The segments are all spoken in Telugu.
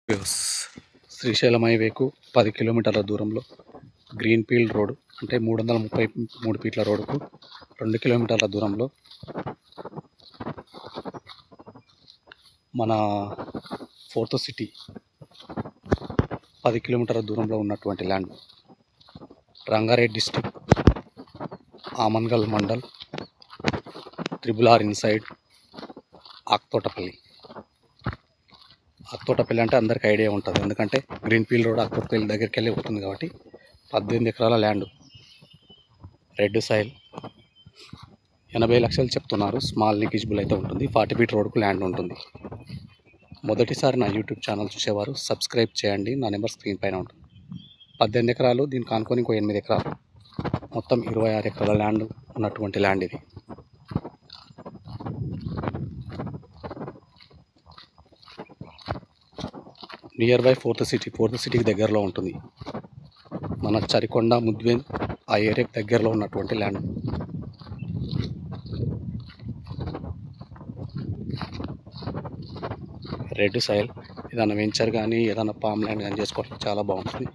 వ్యూస్ శ్రీశైలం హైవేకు 10 కిలోమీటర్ల దూరంలో గ్రీన్ఫీల్డ్ రోడ్ అంటే 333 ఫీట్ల రోడ్డుకు 2 కిలోమీటర్ల దూరంలో మన ఫోర్త్ సిటీ 10 కిలోమీటర్ల దూరంలో ఉన్నటువంటి land Rangareddy district Amangal mandal RRR inside Akthotapalli అంటే అందరికి ఐడియా ఉంటుంది, ఎందుకంటే గ్రీన్ఫీల్డ్ రోడ్ ఆక్తోటపల్లి దగ్గరికి వెళ్ళి ఉంటుంది కాబట్టి 18 ఎకరాల ల్యాండ్, రెడ్ సాయిల్, 80 లక్షలు చెప్తున్నారు. స్మాల్ నెగిజిబుల్ అయితే ఉంటుంది. 40 ఫీట్ రోడ్కు ల్యాండ్ ఉంటుంది. మొదటిసారి నా యూట్యూబ్ ఛానల్ చూసేవారు సబ్స్క్రైబ్ చేయండి. నా నెంబర్ స్క్రీన్ పైన ఉంటుంది. 18 ఎకరాలు, దీనికి ఆనుకొని ఇంకో 8 ఎకరాలు, మొత్తం 26 ఎకరాల ల్యాండ్ ఉన్నటువంటి ల్యాండ్ ఇది. నియర్ బై ఫోర్త్ సిటీకి దగ్గరలో ఉంటుంది. మన చరికొండ, ముద్వేన్ ఆ ఏరియాకి దగ్గరలో ఉన్నటువంటి ల్యాండ్. రెడ్ సాయిల్, ఏదైనా వెంచర్ కానీ ఏదైనా పామ్ ల్యాండ్ కానీ చేసుకోవడానికి చాలా బాగుంటుంది.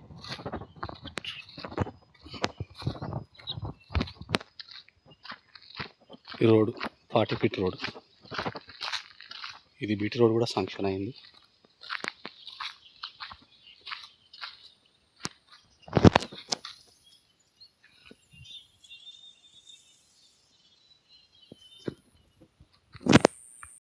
ఈ రోడ్ 40 ఫీట్ రోడ్. ఇది బీటీ రోడ్ కూడా శాంక్షన్ అయింది.